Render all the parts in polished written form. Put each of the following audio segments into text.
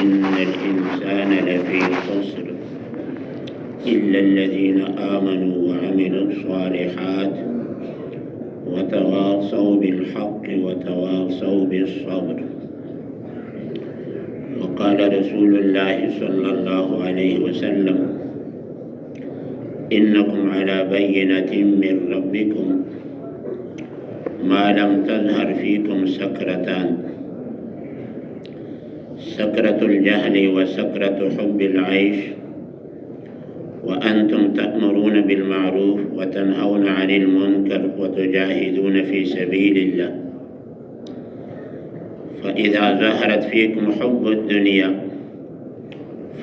إن الإنسان لفي خسر إلا الذين آمنوا وعملوا الصالحات وتواصوا بالحق وتواصوا بالصبر. وقال رسول الله صلى الله عليه وسلم: إنكم على بينة من ربكم ما لم تظهر فيكم سكرتان: سكرة الجهل وسكرة حب العيش، وأنتم تأمرون بالمعروف وتنهون عن المنكر وتجاهدون في سبيل الله. فإذا ظهرت فيكم حب الدنيا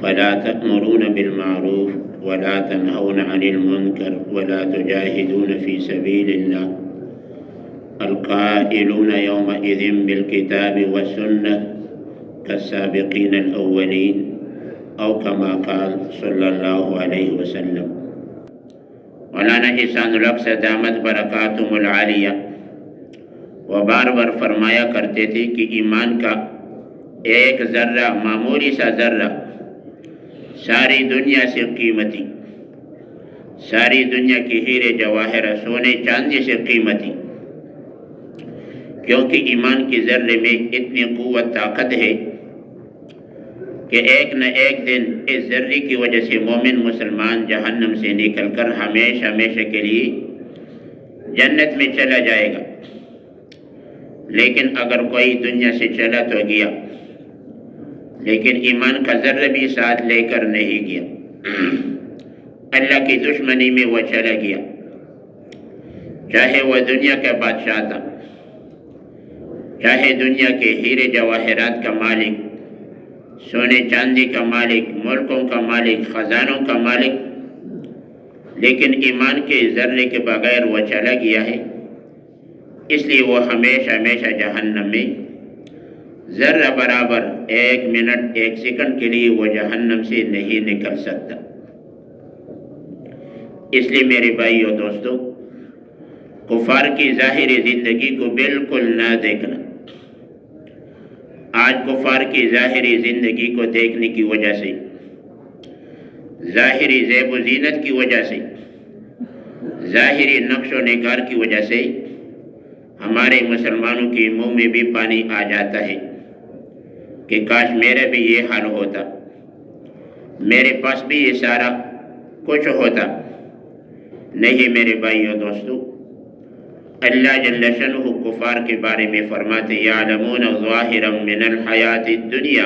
فلا تأمرون بالمعروف ولا تنهون عن المنكر ولا تجاهدون في سبيل الله. القائلون يومئذ بالكتاب والسنة كالسابقين الأولين، أو كما قال صلی اللہ علیہ وسلم۔ مولانا احسان الحق سے دامت برکاتہم العالیہ وہ بار بار فرمایا کرتے تھے کہ ایمان کا ایک ذرہ، معمولی سا ذرہ، ساری دنیا سے قیمتی، ساری دنیا کی ہیرے جواہر سونے چاندی سے قیمتی، کیونکہ ایمان کے ذرے میں اتنی قوت طاقت ہے کہ ایک نہ ایک دن اس ذرے کی وجہ سے مومن مسلمان جہنم سے نکل کر ہمیشہ ہمیشہ کے لیے جنت میں چلا جائے گا۔ لیکن اگر کوئی دنیا سے چلا تو گیا، لیکن ایمان کا ذرہ بھی ساتھ لے کر نہیں گیا، اللہ کی دشمنی میں وہ چلا گیا، چاہے وہ دنیا کا بادشاہ تھا، چاہے دنیا کے ہیرے جواہرات کا مالک، سونے چاندی کا مالک، ملکوں کا مالک، خزانوں کا مالک، لیکن ایمان کے ذرے کے بغیر وہ چلا گیا ہے، اس لیے وہ ہمیشہ ہمیشہ جہنم میں ذرہ برابر ایک منٹ ایک سیکنڈ کے لیے وہ جہنم سے نہیں نکل سکتا۔ اس لیے میرے بھائیو دوستو، کفار کی ظاہری زندگی کو بالکل نہ دیکھنا۔ آج کفار کی ظاہری زندگی کو دیکھنے کی وجہ سے، ظاہری زیب و زینت کی وجہ سے، ظاہری نقش و نگار کی وجہ سے ہمارے مسلمانوں کے منہ میں بھی پانی آ جاتا ہے کہ کاش میرا بھی یہ حال ہوتا، میرے پاس بھی یہ سارا کچھ ہوتا۔ نہیں میرے بھائیو دوستو، اللہ جل شانہ کفار کے بارے میں فرماتے: یعلمون ظاہرا من الحیات الدنیا،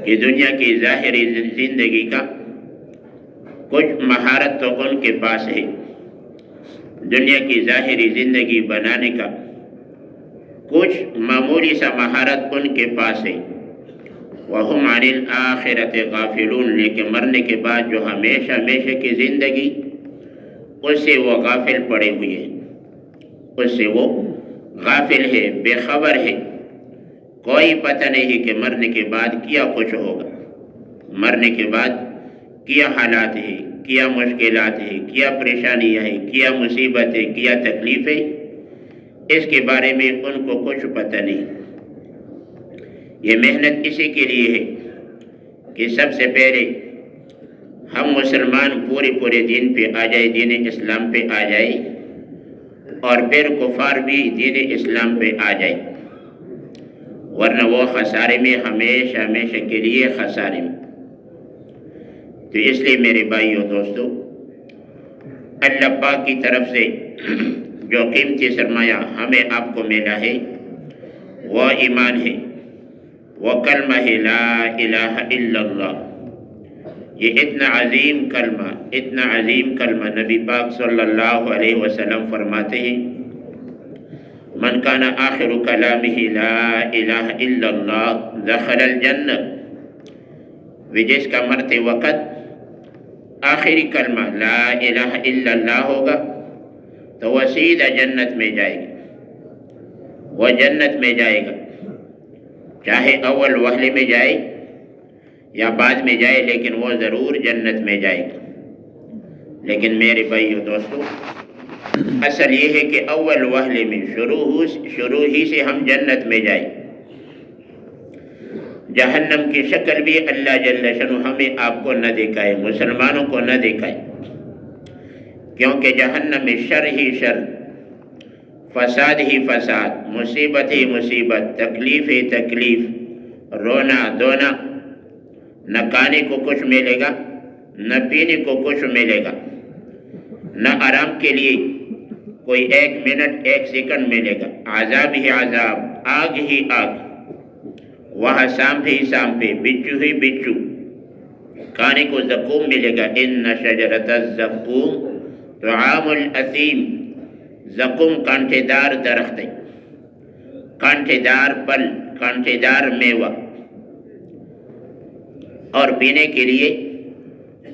کہ دنیا کی ظاہری زندگی کا کچھ مہارت تو ان کے پاس ہے، دنیا کی ظاہری زندگی بنانے کا کچھ معمولی سا مہارت ان کے پاس ہے، وَهُمْ عَنِ الْآخِرَةِ غَافِلُونَ، لیکن مرنے کے بعد جو ہمیشہ ہمیشہ کی زندگی، اس سے وہ غافل پڑے ہوئے ہیں، اس سے وہ غافل ہے، بے خبر ہے، کوئی پتہ نہیں کہ مرنے کے بعد کیا کچھ ہوگا، مرنے کے بعد کیا حالات ہیں، کیا مشکلات ہیں، کیا پریشانیاں ہیں، کیا مصیبتیں، کیا تکلیفیں، اس کے بارے میں ان کو کچھ پتہ نہیں۔ یہ محنت اسی کے لیے ہے کہ سب سے پہلے ہم مسلمان پورے دین پہ آ جائے، دین اسلام پہ آ جائے، اور پھر کفار بھی دین اسلام پہ آ جائے، ورنہ وہ خسارے میں ہمیشہ ہمیشہ کے لیے خسارے میں۔ تو اس لیے میرے بھائیو دوستو، اللہ پاک کی طرف سے جو قیمتی سرمایہ ہمیں آپ کو ملا ہے وہ ایمان ہے، وہ کلمہ ہے لا الہ الا اللہ۔ یہ اتنا عظیم کلمہ، اتنا عظیم کلمہ نبی پاک صلی اللہ علیہ وسلم فرماتے ہیں: من کان آخر کلامہ لا الہ الا اللہ دخل الجنہ، جس کا مرتے وقت آخری کلمہ لا الہ الا اللہ ہوگا تو وہ سیدھا جنت میں جائے گا، وہ جنت میں جائے گا، چاہے اول وہلے میں جائے یا بعد میں جائے، لیکن وہ ضرور جنت میں جائے گا۔ لیکن میرے بھائیو دوستو، اصل یہ ہے کہ اول وہلے میں شروع ہی سے ہم جنت میں جائیں۔ جہنم کی شکل بھی اللہ جل شانہ ہمیں آپ کو نہ دکھائے، مسلمانوں کو نہ دکھائے، کیونکہ جہنم میں شر ہی شر، فساد ہی فساد، مصیبت ہی مصیبت، تکلیف ہی تکلیف، رونا دھونا، نہ کھانے کو کچھ ملے گا، نہ پینے کو کچھ ملے گا، نہ آرام کے لیے کوئی ایک منٹ ایک سیکنڈ ملے گا، عذاب ہی عذاب، آگ ہی آگ، وہاں سانپ ہی سانپ، بچو ہی بچو، کھانے کو زقوم ملے گا، ان شجرۃ الزقوم طعام الاثیم، زقوم کانٹے دار درخت ہے، کانٹے دار پھل، کانٹے دار میوہ، اور پینے کے لیے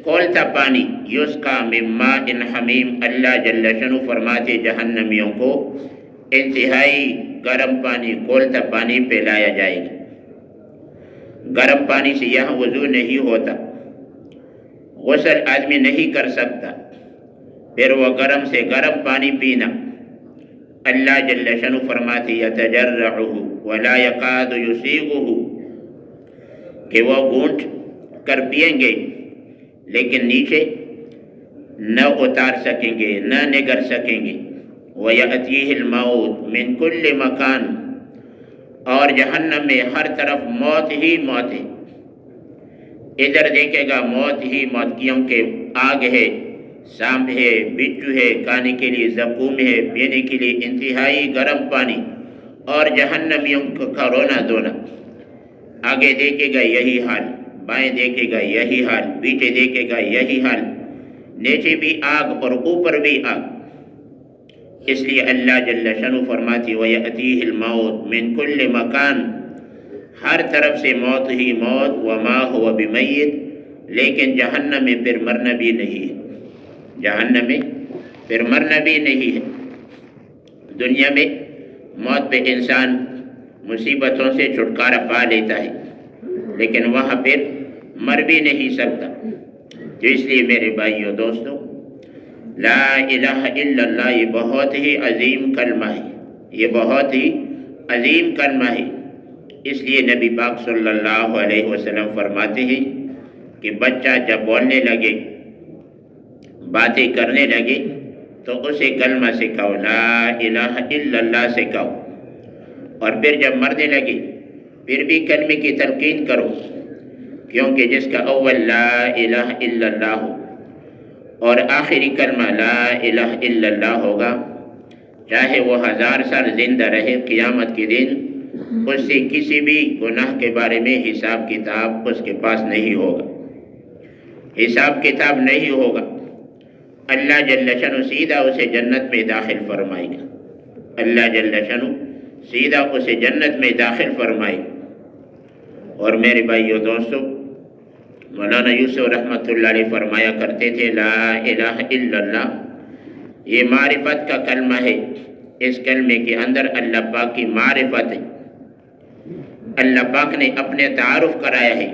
کھولتا پانی، یسقا من ماء حمیم، اللہ جل شانہ فرماتے جہنمیوں کو انتہائی گرم پانی، کھولتا پانی پلایا جائے گا۔ گرم پانی سے یہاں وضو نہیں ہوتا، غسل آدمی نہیں کر سکتا، پھر وہ گرم سے گرم پانی پینا، اللہ جل شانہ فرماتے یتجرعہ ولا یکاد یسیغہ، کہ وہ گھونٹ کر پئیں گے لیکن نیچے نہ اتار سکیں گے، نہ نگر سکیں گے۔ وَيَأْتِيهِ الْمَوْتُ مِنْ كُلِّ مَكَانٍ، اور جہنم میں ہر طرف موت ہی موت ہے، ادھر دیکھے گا موت ہی موت، کیونکہ آگ ہے، سانپ ہے، بچو ہے، کھانے کے لیے زقوم ہے، پینے کے لیے انتہائی گرم پانی، اور جہنمیوں کا رونا دھونا۔ آگے دیکھے گا یہی حال، بائیں دیکھے گا یہی حال، پیچھے دیکھے گا یہی حال، نیچے بھی آگ اور اوپر بھی آگ۔ اس لیے اللہ جل شانہ فرماتی وَيَأْتِيهِ الْمَوْتُ مِنْ كُلِّ مَكَانٍ، ہر طرف سے موت ہی موت، وَمَا هُوَ بِمَيِّتٍ، لیکن جہنم میں پھر مرنا بھی نہیں ہے، جہنم میں پھر مرنا بھی نہیں ہے۔ دنیا میں موت پہ انسان مصیبتوں سے چھٹکارا پا لیتا ہے، لیکن وہاں پھر مر بھی نہیں سکتا۔ تو اس لیے میرے بھائیوں دوستوں، لا الہ الا اللہ یہ بہت ہی عظیم کلمہ ہے، یہ بہت ہی عظیم کلمہ ہے۔ اس لیے نبی پاک صلی اللہ علیہ وسلم فرماتے ہیں کہ بچہ جب بولنے لگے، باتیں کرنے لگے، تو اسے کلمہ سکھاؤ، لا الہ الا اللہ سکھاؤ، اور پھر جب مرنے لگے پھر بھی کلمے کی تلقین کرو، کیونکہ جس کا اول لا الہ الا اللہ ہو اور آخری کلمہ لا الہ الا اللہ ہوگا، چاہے وہ 1000 سال زندہ رہے، قیامت کے دن اس سے کسی بھی گناہ کے بارے میں حساب کتاب اس کے پاس نہیں ہوگا، حساب کتاب نہیں ہوگا۔ اللہ جل شانہ سیدھا اسے جنت میں داخل فرمائے گا، اللہ جل شانہ سیدھا اسے جنت میں داخل فرمائے گا۔ اور میرے بھائیو دوستو، مولانا یوسف رحمۃ اللہ علیہ فرمایا کرتے تھے لا الہ الا اللہ یہ معرفت کا کلمہ ہے، اس کلمے کے اندر اللہ پاک کی معرفت ہے، اللہ پاک نے اپنے تعارف کرایا ہے،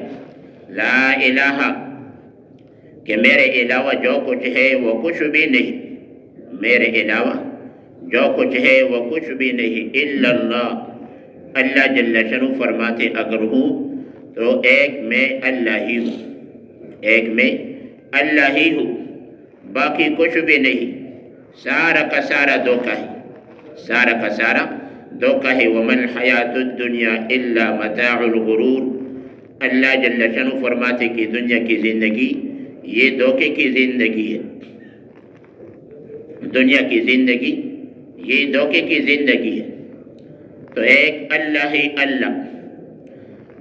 لا الہ کہ میرے علاوہ جو کچھ ہے وہ کچھ بھی نہیں، میرے علاوہ جو کچھ ہے وہ کچھ بھی نہیں، الا اللہ، اللہ جل شانہ فرماتے اگر ہوں تو ایک میں اللہ ہی ہوں، ایک میں اللہ ہی ہوں، باقی کچھ بھی نہیں، سارا کا سارا دھوکہ ہے، سارا کا سارا دھوکہ ہے۔ وَمَا الْحَيَاةُ الدُّنْيَا إِلَّا مَتَاعُ الْغُرُورِ، اللہ جل شانہ فرماتے کہ دنیا کی زندگی یہ دھوکے کی زندگی ہے، دنیا کی زندگی یہ دھوکے کی زندگی ہے۔ تو ایک اللہ ہی اللہ،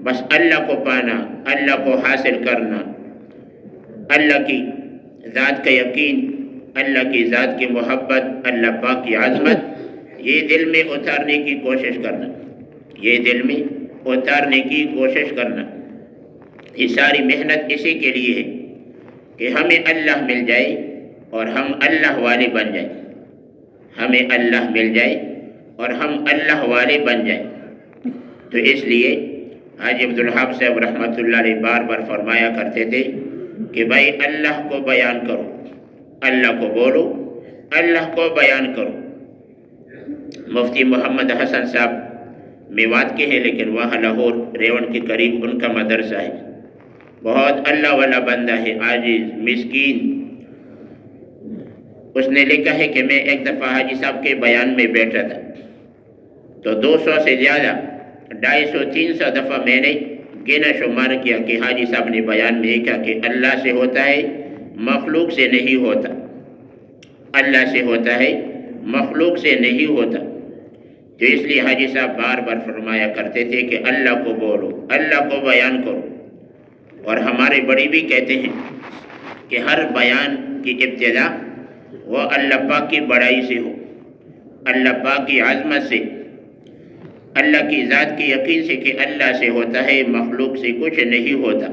بس اللہ کو پانا، اللہ کو حاصل کرنا، اللہ کی ذات کا یقین، اللہ کی ذات کی محبت، اللہ پاک کی عظمت، یہ دل میں اتارنے کی کوشش کرنا، یہ دل میں اتارنے کی کوشش کرنا۔ یہ ساری محنت اسی کے لیے ہے کہ ہمیں اللہ مل جائے اور ہم اللہ والے بن جائیں، ہمیں اللہ مل جائے اور ہم اللہ والے بن جائیں۔ تو اس لیے حاجی عبدالوہاب صاحب رحمۃ اللہ علیہ بار بار فرمایا کرتے تھے کہ بھائی اللہ کو بیان کرو، اللہ کو بولو، اللہ کو بیان کرو۔ مفتی محمد حسن صاحب میوات کے ہیں لیکن وہاں لاہور ریون کے قریب ان کا مدرسہ ہے. بہت اللہ والا بندہ ہے، عاجز مسکین. اس نے لکھا ہے کہ میں ایک دفعہ حاجی صاحب کے بیان میں بیٹھا تھا تو 200 سے زیادہ 250-300 دفعہ میں نے گنا شمار کیا کہ حاجی صاحب نے بیان میں کہا کہ اللہ سے ہوتا ہے مخلوق سے نہیں ہوتا. اللہ سے ہوتا ہے مخلوق سے نہیں ہوتا. تو اس لیے حاجی صاحب بار بار فرمایا کرتے تھے کہ اللہ کو بولو، اللہ کو بیان کرو. اور ہمارے بڑی بھی کہتے ہیں کہ ہر بیان کی ابتدا وہ اللہ پاک کی بڑائی سے ہو، اللہ پاک کی عظمت سے، اللہ کی ذات کی یقین سے کہ اللہ سے ہوتا ہے مخلوق سے کچھ نہیں ہوتا.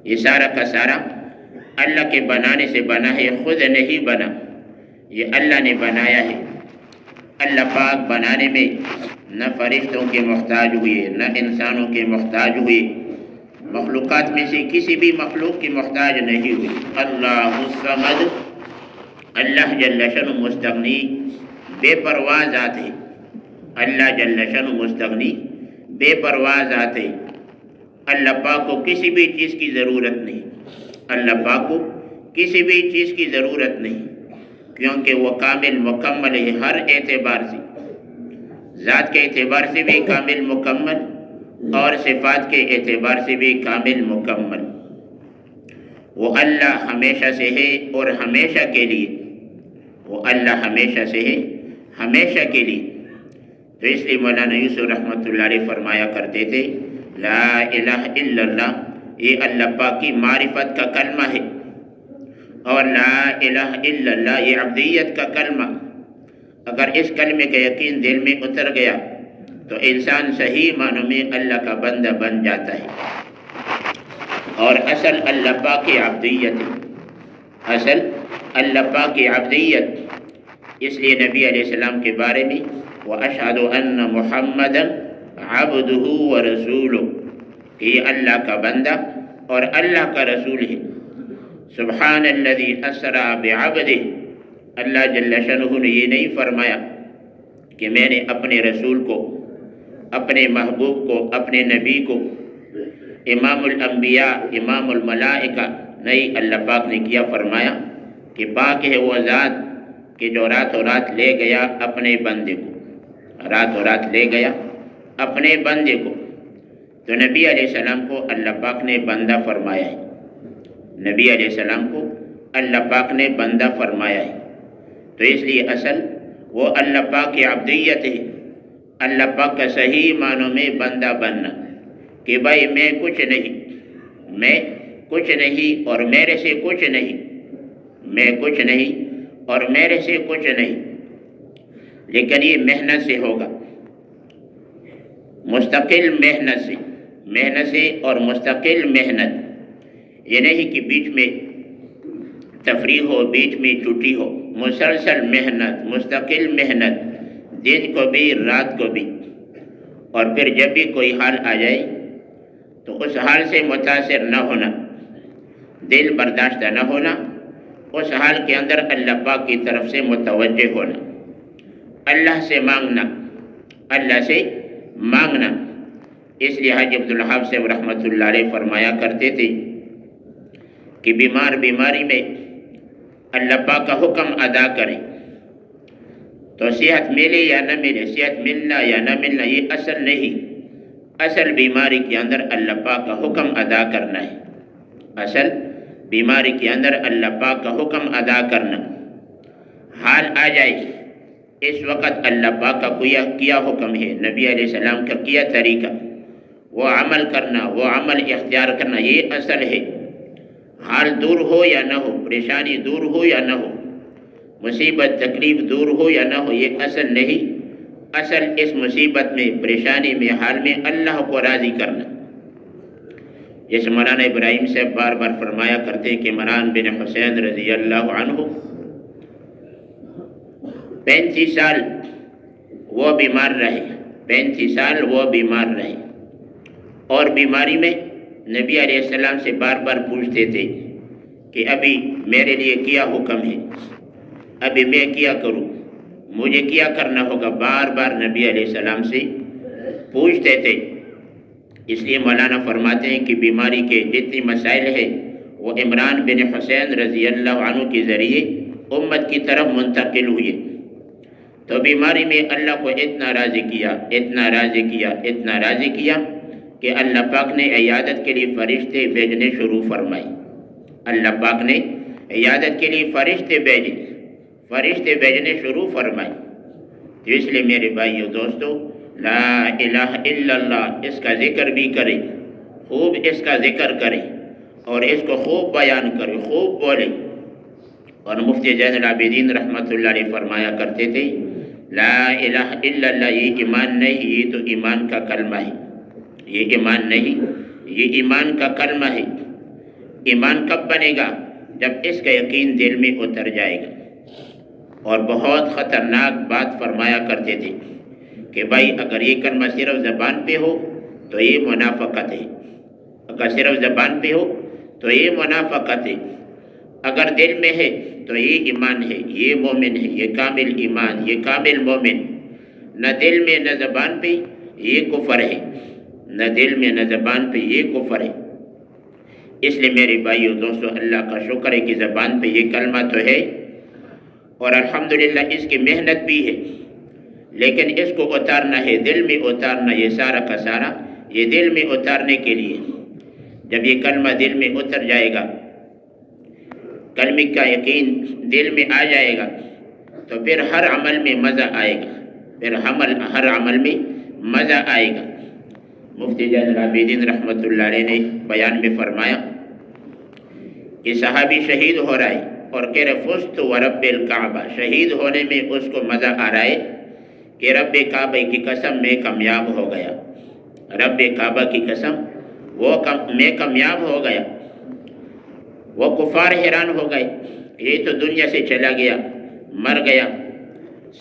یہ سارا کا سارا اللہ کے بنانے سے بنا ہے، خود نہیں بنا، یہ اللہ نے بنایا ہے. اللہ پاک بنانے میں نہ فرشتوں کے محتاج ہوئے نہ انسانوں کے محتاج ہوئے، مخلوقات میں سے کسی بھی مخلوق کی محتاج نہیں ہوئی. اللہ الصمد، اللہ جل شانہ مستغنی بے پرواہ ذات ہے. اللہ جل شانہ مستغنی بے پرواہ ذات ہے. اللہ پاک کو کسی بھی چیز کی ضرورت نہیں، اللہ پاک کو کسی بھی چیز کی ضرورت نہیں، کیونکہ وہ کامل مکمل ہے ہر اعتبار سے، ذات کے اعتبار سے بھی کامل مکمل اور صفات کے اعتبار سے بھی کامل مکمل. وہ اللہ ہمیشہ سے ہے اور ہمیشہ کے لیے، وہ اللہ ہمیشہ سے ہے ہمیشہ کے لیے. تو اس لیے مولانا یوسف رحمۃ اللہ علیہ فرمایا کرتے تھے لا الہ الا اللہ، یہ اللہ پاک کی معرفت کا کلمہ ہے، اور لا الہ الا اللہ یہ عبدیت کا کلمہ. اگر اس کلمے کا یقین دل میں اتر گیا تو انسان صحیح معنوں میں اللہ کا بندہ بن جاتا ہے. اور اصل اللہ پاک کی عبدیت ہے، اصل اللہ پاک کی عبدیت. اس لیے نبی علیہ السلام کے بارے میں وَأَشْهَدُ أَنَّ مُحَمَّدًا عَبْدُهُ وَرَسُولُهُ کہ یہ اللہ کا بندہ اور اللہ کا رسول ہے. سبحان الذی اسریٰ بعبدہ، اللہ جل شانہ نے یہ نہیں فرمایا کہ میں نے اپنے رسول کو، اپنے محبوب کو، اپنے نبی کو امام الانبیاء امام الملائکہ، نہیں، اللہ پاک نے کیا فرمایا کہ پاک ہے وہ ذات کہ جو رات و رات لے گیا اپنے بندے کو، رات و رات لے گیا اپنے بندے کو. تو نبی علیہ السلام کو اللہ پاک نے بندہ فرمایا ہے، نبی علیہ السلام کو اللہ پاک نے بندہ فرمایا ہے. تو اس لیے اصل وہ اللہ پاک کی عبدیت ہے، اللہ پاک کا صحیح معنوں میں بندہ بننا کہ بھائی میں کچھ نہیں، میں کچھ نہیں اور میرے سے کچھ نہیں، میں کچھ نہیں اور میرے سے کچھ نہیں. لیکن یہ محنت سے ہوگا، مستقل محنت سے، محنت سے اور مستقل محنت. یہ نہیں کہ بیچ میں تفریح ہو، بیچ میں چھٹی ہو، مسلسل محنت، مستقل محنت، دن کو بھی رات کو بھی. اور پھر جب بھی کوئی حال آ جائے تو اس حال سے متاثر نہ ہونا، دل برداشتہ نہ ہونا، اس حال کے اندر اللہ پاک کی طرف سے متوجہ ہونا، اللہ سے مانگنا، اللہ سے مانگنا. اس لیے حاجی عبدالوہاب صاحب رحمۃ اللہ علیہ فرمایا کرتے تھے کہ بیماری میں اللہ پاک کا حکم ادا کریں تو صحت ملے یا نہ ملے، صحت ملنا یا نہ ملنا یہ اصل نہیں، اصل بیماری کے اندر اللہ پاک کا حکم ادا کرنا ہے. اصل بیماری کے اندر اللہ پاک کا حکم ادا کرنا. حال آ جائے اس وقت اللہ پاک کا کیا حکم ہے، نبی علیہ السلام کا کیا طریقہ، وہ عمل کرنا، وہ عمل اختیار کرنا، یہ اصل ہے. حال دور ہو یا نہ ہو، پریشانی دور ہو یا نہ ہو، مصیبت تکلیف دور ہو یا نہ ہو، یہ اصل نہیں. اصل اس مصیبت میں، پریشانی میں، حال میں اللہ کو راضی کرنا. جیسے مولانا ابراہیم صاحب بار بار فرمایا کرتے کہ عمران بن حسین رضی اللہ عنہ 35 سال وہ بیمار رہے، 35 سال وہ بیمار رہے، اور بیماری میں نبی علیہ السلام سے بار بار پوچھتے تھے کہ ابھی میرے لیے کیا حکم ہے، ابھی میں کیا کروں، مجھے کیا کرنا ہوگا. بار بار نبی علیہ السلام سے پوچھتے تھے۔ اس لیے مولانا فرماتے ہیں کہ بیماری کے جتنی مسائل ہیں وہ عمران بن حسین رضی اللہ عنہ کے ذریعے امت کی طرف منتقل ہوئے۔ تو بیماری میں اللہ کو اتنا راضی کیا، اتنا راضی کیا، اتنا راضی کیا کہ اللہ پاک نے عیادت کے لیے فرشتے بھیجنے شروع فرمائے۔ اللہ پاک نے عیادت کے لیے فرشتے بھیجنے شروع فرمائے۔ تو اس لیے میرے بھائیو دوستو، لا الہ الا اللہ اس کا ذکر بھی کریں، خوب اس کا ذکر کریں اور اس کو خوب بیان کریں، خوب بولیں۔ اور مفتی زین العابدین رحمۃ اللہ علیہ فرمایا کرتے تھے، لا الہ الا اللہ یہ ایمان نہیں، یہ تو ایمان کا کلمہ ہے۔ یہ ایمان نہیں، یہ ایمان کا کلمہ ہے۔ ایمان کب بنے گا؟ جب اس کا یقین دل میں اتر جائے گا۔ اور بہت خطرناک بات فرمایا کرتے تھے کہ بھائی اگر یہ کلمہ صرف زبان پہ ہو تو یہ منافقت ہے، اگر صرف زبان پہ ہو تو یہ منافقت ہے، اگر دل میں ہے تو یہ ایمان ہے، یہ مومن ہے، یہ کامل ایمان، یہ کامل مومن۔ نہ دل میں نہ زبان پہ یہ کفر ہے، نہ دل میں نہ زبان پہ یہ کفر ہے۔ اس لیے میرے بھائیو دوستو، اللہ کا شکر ہے کہ زبان پہ یہ کلمہ تو ہے اور الحمدللہ اس کی محنت بھی ہے، لیکن اس کو اتارنا ہے، دل میں اتارنا، یہ سارا کا سارا یہ دل میں اتارنے کے لیے۔ جب یہ کلمہ دل میں اتر جائے گا، کلمے کا یقین دل میں آ جائے گا، تو پھر ہر عمل میں مزہ آئے گا، پھر ہر عمل میں مزہ آئے گا۔ مفتی زین العابدین رحمۃ اللہ علیہ نے بیان میں فرمایا کہ صحابی شہید ہو رہا ہے اور کہہ رہے فزت ورب الکعبہ، شہید ہونے میں اس کو مزہ آ رہا ہے کہ رب کعبہ کی قسم میں کامیاب ہو گیا، رب کعبہ کی قسم میں کامیاب ہو گیا۔ وہ کفار حیران ہو گئے، یہ تو دنیا سے چلا گیا، مر گیا،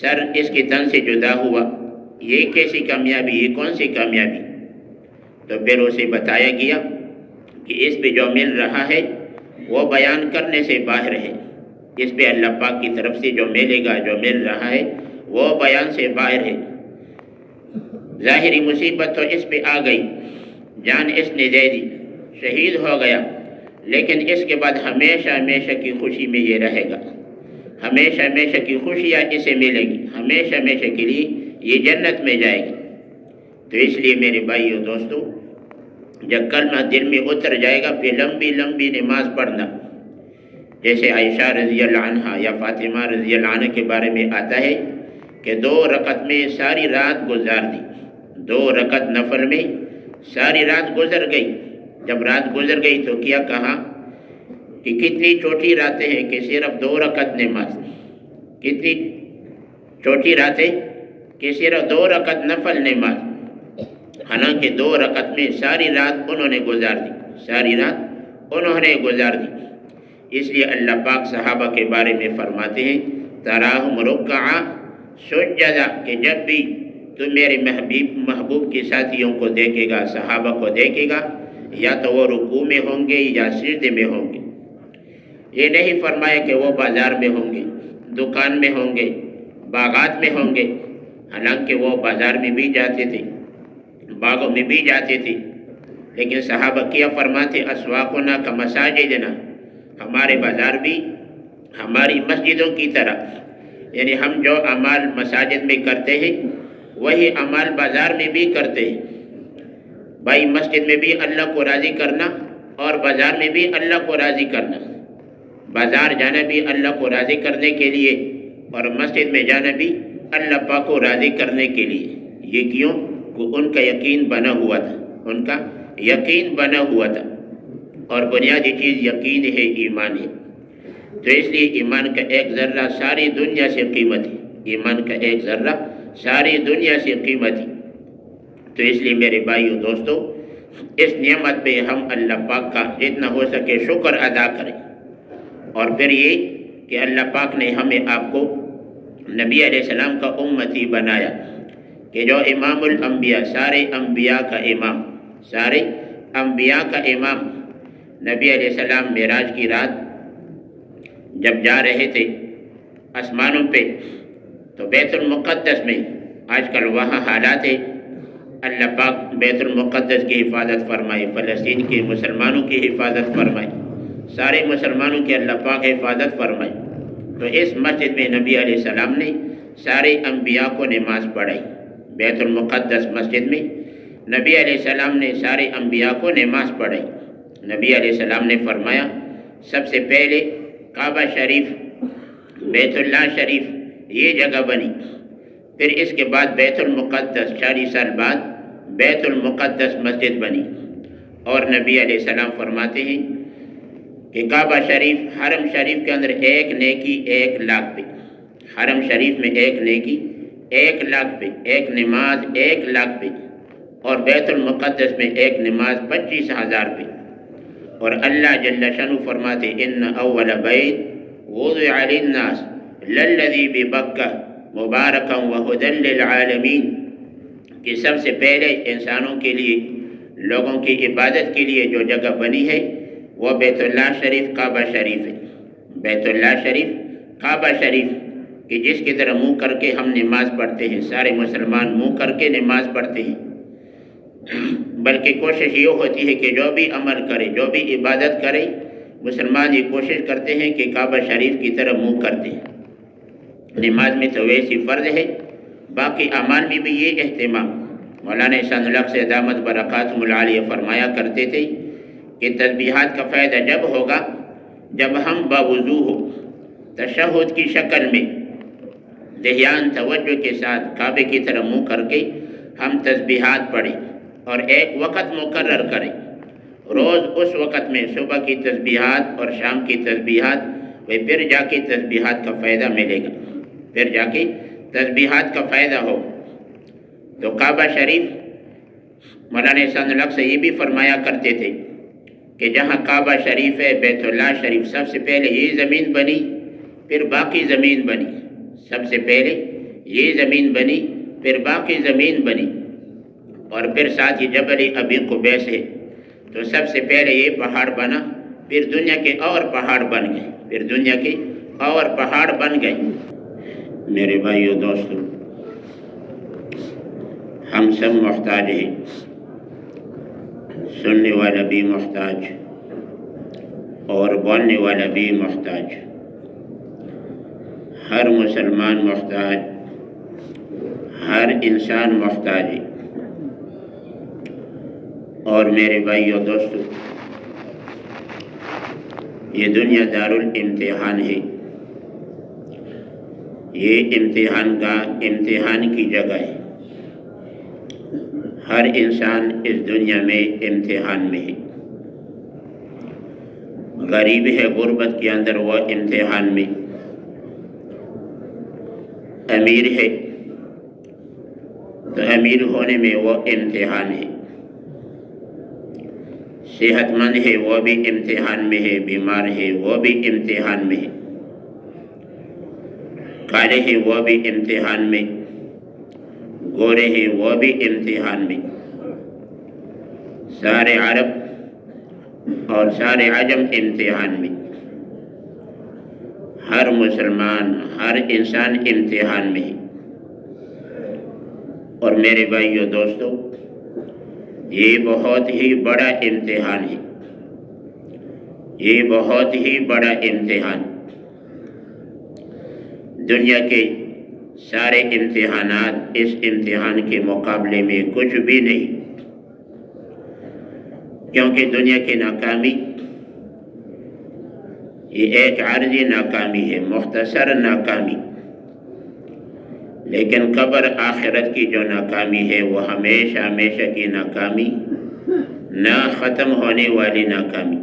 سر اس کی تن سے جدا ہوا، یہ کیسی کامیابی، یہ کون سی کامیابی؟ تو پھر اسے بتایا گیا کہ اس پہ جو مل رہا ہے وہ بیان کرنے سے باہر ہے، اس پہ اللہ پاک کی طرف سے جو ملے گا، جو مل رہا ہے وہ بیان سے باہر ہے۔ ظاہری مصیبت تو اس پہ آ گئی، جان اس نے دے دی، شہید ہو گیا، لیکن اس کے بعد ہمیشہ ہمیشہ کی خوشی میں یہ رہے گا، ہمیشہ ہمیشہ کی خوشیاں اسے ملے گی، ہمیشہ ہمیشہ کے لیے یہ جنت میں جائے گا۔ تو اس لیے میرے بھائیو دوستو، جب کلمہ دل میں اتر جائے گا پھر لمبی لمبی نماز پڑھنا، جیسے عائشہ رضی اللہ عنہا یا فاطمہ رضی اللہ عنہ کے بارے میں آتا ہے کہ 2 رکعت میں ساری رات گزار دی، 2 رکعت نفل میں ساری رات گزر گئی۔ جب رات گزر گئی تو کیا کہا کہ کتنی چھوٹی راتیں ہیں کہ صرف 2 رکعت نماز، کتنی چھوٹی راتیں کہ صرف 2 رکعت نفل نماز، حالانکہ 2 رکعت میں ساری رات انہوں نے گزار دی، ساری رات انہوں نے گزار دی۔ اس لیے اللہ پاک صحابہ کے بارے میں فرماتے ہیں تراہم رکعا سجدا، کہ جب بھی تو میرے محبوب کے ساتھیوں کو دیکھے گا، صحابہ کو دیکھے گا، یا تو وہ رکوع میں ہوں گے یا سجدے میں ہوں گے۔ یہ نہیں فرمایا کہ وہ بازار میں ہوں گے، دکان میں ہوں گے، باغات میں ہوں گے، حالانکہ وہ بازار میں بھی جاتے تھے، باغوں میں بھی جاتے تھے، لیکن صحابہ کیا فرماتے اسواقنا کا مساجدنا، ہمارے بازار بھی ہماری مسجدوں کی طرح، یعنی ہم جو اعمال مساجد میں کرتے ہیں وہی اعمال بازار میں بھی کرتے ہیں۔ بھائی مسجد میں بھی اللہ کو راضی کرنا اور بازار میں بھی اللہ کو راضی کرنا، بازار جانا بھی اللہ کو راضی کرنے کے لیے اور مسجد میں جانا بھی اللہ پاک کو راضی کرنے کے لیے۔ یہ کیوں؟ کہ ان کا یقین بنا ہوا تھا، ان کا یقین بنا ہوا تھا، اور بنیادی چیز یقین ہے، ایمان ہے۔ تو اس لیے ایمان کا ایک ذرہ ساری دنیا سے قیمت ہے، ایمان کا ایک ذرہ ساری دنیا سے قیمت ہے۔ تو اس لیے میرے بھائیو دوستو، اس نعمت پہ ہم اللہ پاک کا جتنا ہو سکے شکر ادا کریں، اور پھر یہ کہ اللہ پاک نے ہمیں آپ کو نبی علیہ السلام کا امتی بنایا، کہ جو امام الانبیاء، سارے انبیاء کا امام، سارے انبیاء کا امام، نبی علیہ السلام معراج کی رات جب جا رہے تھے آسمانوں پہ تو بیت المقدس میں، آج کل وہاں حالات ہے اللہ پاک بیت المقدس کی حفاظت فرمائے، فلسطین کے مسلمانوں کی حفاظت فرمائے، سارے مسلمانوں کی اللہ پاک حفاظت فرمائے۔ تو اس مسجد میں نبی علیہ السلام نے سارے انبیاء کو نماز پڑھائی۔ بیت المقدس مسجد میں نبی علیہ السلام نے سارے انبیاء کو نماز پڑھائی۔ نبی علیہ السلام نے فرمایا سب سے پہلے کعبہ شریف، بیت اللہ شریف یہ جگہ بنی، پھر اس کے بعد بیت المقدس 40 سال بعد بیت المقدس مسجد بنی۔ اور نبی علیہ السلام فرماتے ہیں کہ کعبہ شریف، حرم شریف کے اندر ایک نیکی 1 لاکھ پہ، حرم شریف میں ایک نیکی 1 لاکھ پہ، ایک نماز 1 لاکھ پہ، اور بیت المقدس میں ایک نماز 25,000 پہ۔ اور اللہ جل شانہ فرماتے ان اول بیت وضع للناس للذی ببکہ مبارکا وہدی للعالمین، کہ سب سے پہلے انسانوں کے لیے، لوگوں کی عبادت کے لیے جو جگہ بنی ہے وہ بیت اللہ شریف کعبہ شریف ہے۔ بیت اللہ شریف کعبہ شریف کہ جس کی طرح منہ کر کے ہم نماز پڑھتے ہیں، سارے مسلمان منہ کر کے نماز پڑھتے ہیں، بلکہ کوشش یہ ہوتی ہے کہ جو بھی عمل کرے، جو بھی عبادت کرے، مسلمان یہ کوشش کرتے ہیں کہ کعبہ شریف کی طرح منہ کرتے ہیں۔ نماز میں تو ویسی فرض ہے، باقی اعمال میں بھی یہ اہتمام۔ مولانا احسان اللہ سے دامت برکاتہم العالیہ فرمایا کرتے تھے کہ تسبیحات کا فائدہ جب ہوگا جب ہم باوضو ہو، تشہد کی شکل میں دھیان توجہ کے ساتھ کعبے کی طرح منہ کر کے ہم تسبیحات پڑھیں اور ایک وقت مقرر کریں، روز اس وقت میں صبح کی تسبیحات اور شام کی تسبیحات، پھر جا کے تسبیحات کا فائدہ ملے گا، پھر جا کے تسبیحات کا فائدہ ہو۔ تو کعبہ شریف مولانا احسان اللہ سے یہ بھی فرمایا کرتے تھے کہ جہاں کعبہ شریف ہے، بیت اللہ شریف، سب سے پہلے یہ زمین بنی پھر باقی زمین بنی، سب سے پہلے یہ زمین بنی پھر باقی زمین بنی، اور پھر ساتھ ہی جبل ابی قبیس ہے، تو سب سے پہلے یہ پہاڑ بنا، پھر دنیا کے اور پہاڑ بن گئے، پھر دنیا کے اور پہاڑ بن گئے۔ میرے بھائیو دوستو، ہم سب محتاج ہیں، سننے والا بھی محتاج اور بولنے والا بھی محتاج، ہر مسلمان محتاج، ہر انسان محتاج ہے۔ اور میرے بھائیو دوستو، یہ دنیا دارالامتحان ہے، یہ امتحان کا امتحان کی جگہ ہے۔ ہر انسان اس دنیا میں امتحان میں ہے، غریب ہے غربت کے اندر وہ امتحان میں، امیر ہے تو امیر ہونے میں وہ امتحان ہے، صحت مند ہے وہ بھی امتحان میں ہے، بیمار ہے وہ بھی امتحان میں ہے، کالے ہیں وہ بھی امتحان میں، گورے ہیں وہ بھی امتحان میں، سارے عرب اور سارے عجم امتحان میں، ہر مسلمان، ہر انسان امتحان میں ہے۔ اور میرے بھائیو دوستو، یہ بہت ہی بڑا امتحان ہے، یہ بہت ہی بڑا امتحان۔ دنیا کے سارے امتحانات اس امتحان کے مقابلے میں کچھ بھی نہیں، کیونکہ دنیا کی ناکامی یہ ایک عارضی ناکامی ہے، مختصر ناکامی، لیکن قبر آخرت کی جو ناکامی ہے وہ ہمیشہ ہمیشہ کی ناکامی، نہ ختم ہونے والی ناکامی۔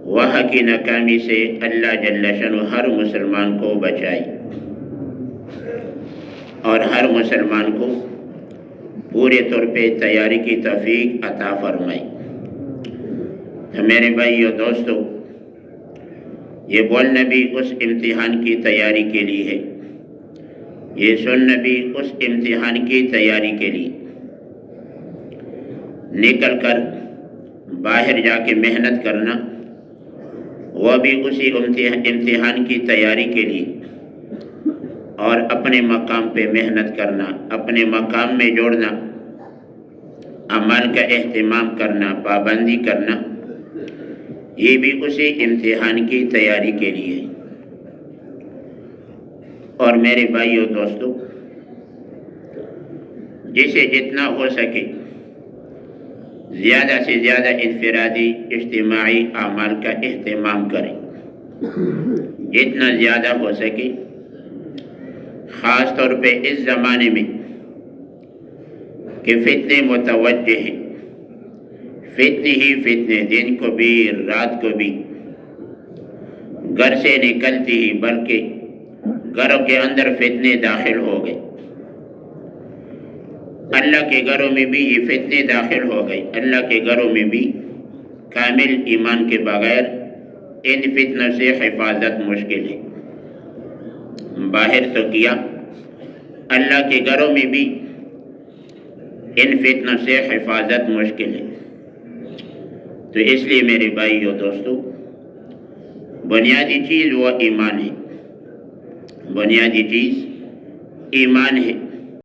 وہاں کی ناکامی سے اللہ جل شانہ ہر مسلمان کو بچائے اور ہر مسلمان کو پورے طور پہ تیاری کی توفیق عطا فرمائے۔ تو میرے بھائیو دوستو، یہ بولنا بھی اس امتحان کی تیاری کے لیے ہے، یہ سننا بھی اس امتحان کی تیاری کے لیے، نکل کر باہر جا کے محنت کرنا وہ بھی اسی امتحان کی تیاری کے لیے، اور اپنے مقام پہ محنت کرنا، اپنے مقام میں جوڑنا، عمل کا اہتمام کرنا، پابندی کرنا، یہ بھی اسی امتحان کی تیاری کے لیے۔ اور میرے بھائیو دوستو، جسے جتنا ہو سکے زیادہ سے زیادہ انفرادی اجتماعی اعمال کا اہتمام کریں، جتنا زیادہ ہو سکے، خاص طور پہ اس زمانے میں کہ فتنے متوجہ ہیں، فتنے ہی فتنے، دن کو بھی رات کو بھی، گھر سے نکلتی ہی بلکہ گھروں کے اندر فتنے داخل ہو گئے، اللہ کے گھروں میں بھی یہ فتنے داخل ہو گئے۔ اللہ کے گھروں میں بھی کامل ایمان کے بغیر ان فتنوں سے حفاظت مشکل ہے۔ باہر تو کیا، اللہ کے گھروں میں بھی ان فتنوں سے حفاظت مشکل ہے۔ تو اس لیے میرے بھائیو دوستو، بنیادی چیز وہ ایمان ہے، بنیادی چیز ایمان ہے۔